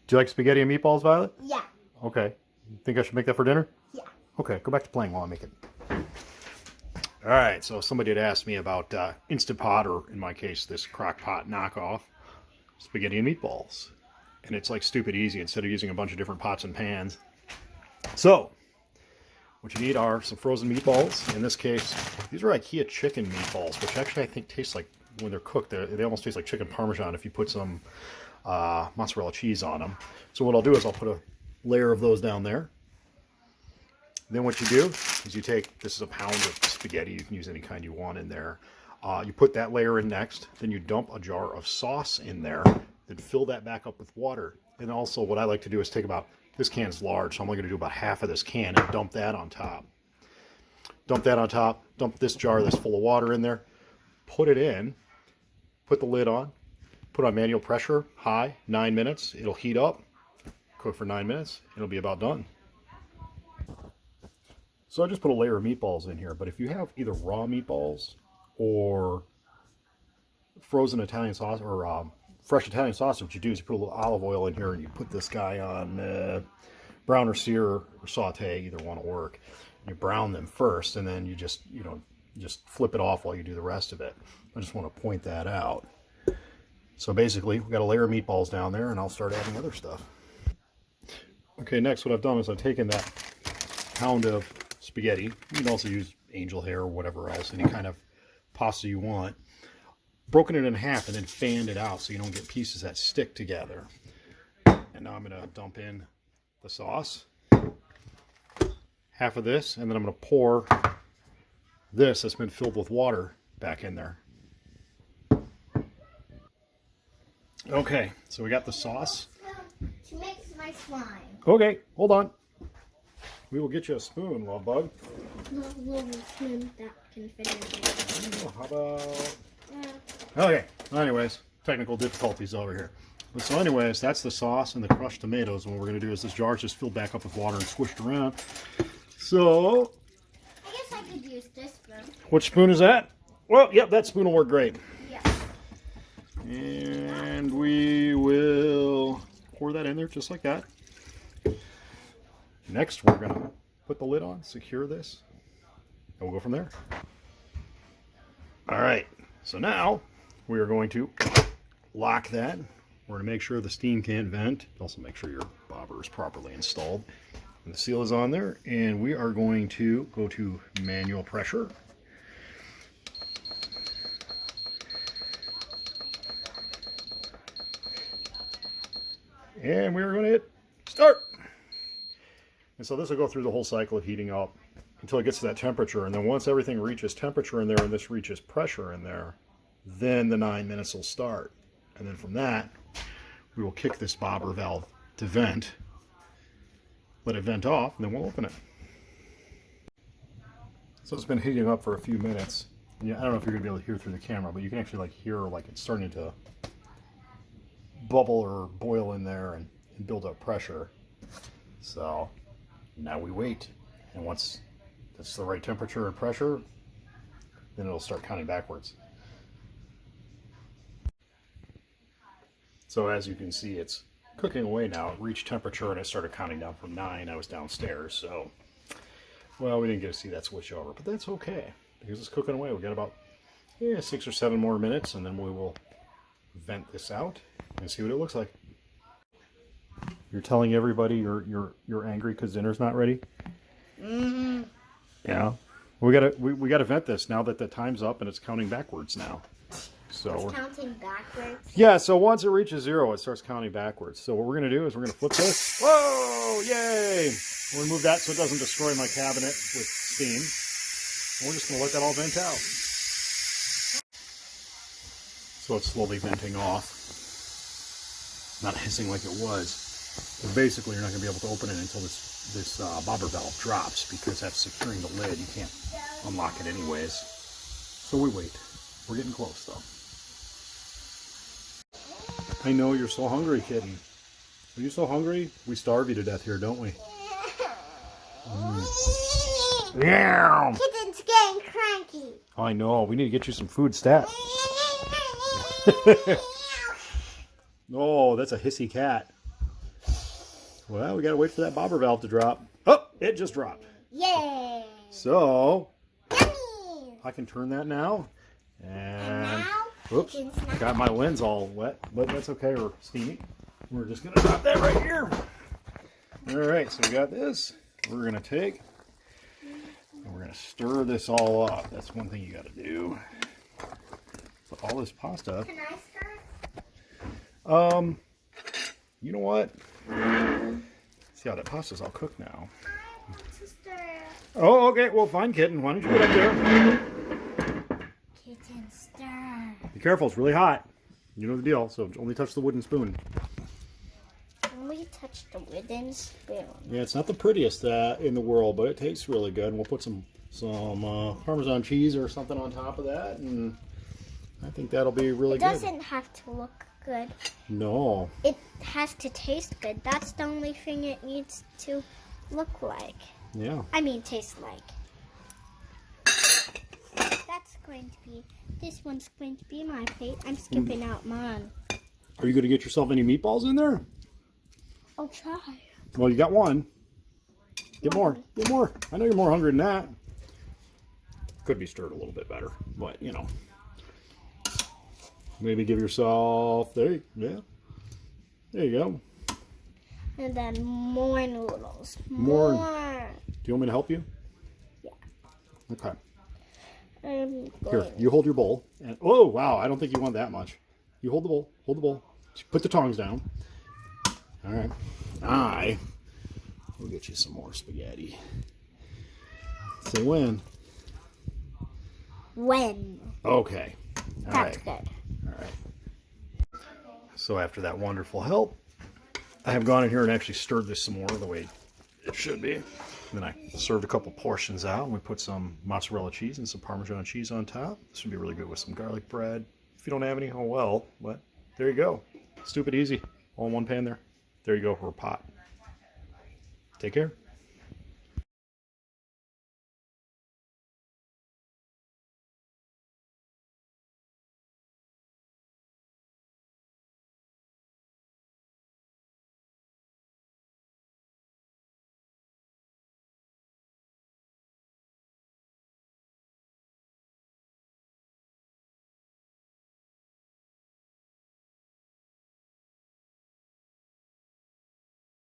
Do you like spaghetti and meatballs, Violet? Yeah. Okay. Think I should make that for dinner? Yeah. Okay, go back to playing while I make it. All right, so somebody had asked me about Instant Pot, or in my case, this crock pot knockoff, spaghetti and meatballs. And it's like stupid easy instead of using a bunch of different pots and pans. So, what you need are some frozen meatballs. In this case, these are IKEA chicken meatballs, which actually I think taste like, when they're cooked, they almost taste like chicken parmesan if you put some mozzarella cheese on them. So what I'll do is I'll put a layer of those down there. Then what you do is you take, this is a pound of spaghetti, you can use any kind you want in there. You put that layer in next, then you dump a jar of sauce in there, then fill that back up with water. And also what I like to do is take about, this can's large, so I'm only going to do about half of this can and dump that on top. Dump that on top, dump this jar that's full of water in there, put it in, put the lid on, put on manual pressure, high, 9 minutes. It'll heat up, cook for 9 minutes, it'll be about done. So I just put a layer of meatballs in here, but if you have either raw meatballs or frozen Italian sauce or fresh Italian sauce, what you do is you put a little olive oil in here and you put this guy on brown or sear or saute, either one will work. You brown them first, and then you just, just flip it off while you do the rest of it. I just want to point that out. So basically, we've got a layer of meatballs down there, and I'll start adding other stuff. Okay, next what I've done is I've taken that pound of spaghetti. You can also use angel hair or whatever else, any kind of pasta you want. Broken it in half and then fanned it out so you don't get pieces that stick together. And now I'm going to dump in the sauce. Half of this, and then I'm going to pour this that's been filled with water back in there. Okay, so we got the sauce. To mix my slime. Okay, hold on. We will get you a spoon, love bug. Not a little spoon that can fit in there. How about... Okay, anyways, technical difficulties over here. But so anyways, that's the sauce and the crushed tomatoes. And what we're going to do is this jar is just filled back up with water and swished around. So... I guess I could use this spoon. Which spoon is that? Well, yep, that spoon will work great. Yeah. And we will pour that in there just like that. Next, we're going to put the lid on, secure this, and we'll go from there. All right, so now we are going to lock that. We're going to make sure the steam can't vent. Also make sure your bobber is properly installed. And the seal is on there, and we are going to go to manual pressure. And we're going to hit start. And so this will go through the whole cycle of heating up until it gets to that temperature. And then once everything reaches temperature in there and this reaches pressure in there, then the 9 minutes will start. And then from that, we will kick this bobber valve to vent, let it vent off, and then we'll open it. So it's been heating up for a few minutes. Yeah, I don't know if you're going to be able to hear through the camera, but you can actually hear it's starting to bubble or boil in there and build up pressure. So now we wait, and once it's the right temperature and pressure, then it'll start counting backwards. So as you can see, it's cooking away now. It reached temperature and it started counting down from 9. I was downstairs, so well, we didn't get to see that switch over, but that's okay because it's cooking away. We got about 6 or 7 more minutes, and then we will vent this out and see what it looks like. You're telling everybody you're angry because dinner's not ready? Mm-hmm. Yeah. We gotta vent this now that the time's up and it's counting backwards now. So it's counting backwards? Yeah, so once it reaches 0, it starts counting backwards. So what we're gonna do is we're gonna flip this. Whoa! Yay! We'll remove that so it doesn't destroy my cabinet with steam. And we're just gonna let that all vent out. So it's slowly venting off. Not hissing like it was. But basically, you're not going to be able to open it until this bobber valve drops, because that's securing the lid. You can't unlock it anyways. So we wait. We're getting close, though. I know you're so hungry, kitten. Are you so hungry? We starve you to death here, don't we? Yeah. Kitten's getting cranky. I know. We need to get you some food stat. Oh, that's a hissy cat. Well, we got to wait for that bobber valve to drop. Oh, it just dropped. Yay! So, Yummy! I can turn that now. And now, oops, got my lens all wet, but that's okay, or steamy. We're just going to drop that right here. All right, so we got this. We're going to take, and we're going to stir this all up. That's one thing you got to do. Put all this pasta. Can I start? You know what? See how that pasta's all cooked now. I want to stir. Oh, okay. Well, fine, kitten. Why don't you get up there? Kitten, stir. Be careful. It's really hot. You know the deal. So only touch the wooden spoon. Only touch the wooden spoon. Yeah, it's not the prettiest in the world, but it tastes really good. And we'll put some Parmesan cheese or something on top of that, and I think that'll be really good. It doesn't have to look good. No. It has to taste good. That's the only thing it needs to look like. Yeah. I mean, taste like. That's going to be, this one's going to be my plate. I'm skipping out mine. Are you going to get yourself any meatballs in there? I'll try. Well, you got one. Get more. Get more. I know you're more hungry than that. Could be stirred a little bit better, but you know. Maybe give yourself, there you go. And then more noodles. More. More. Do you want me to help you? Yeah. Okay. Here, you hold your bowl. And oh, wow, I don't think you want that much. You hold the bowl. Hold the bowl. Put the tongs down. All right. I will get you some more spaghetti. Say when. When. Okay. All That's right. good. All right. So after that wonderful help, I have gone in here and actually stirred this some more the way it should be. Then I served a couple portions out, and we put some mozzarella cheese and some Parmesan cheese on top. This would be really good with some garlic bread. If you don't have any, oh well, but there you go. Stupid easy. All in one pan there. There you go for a pot. Take care.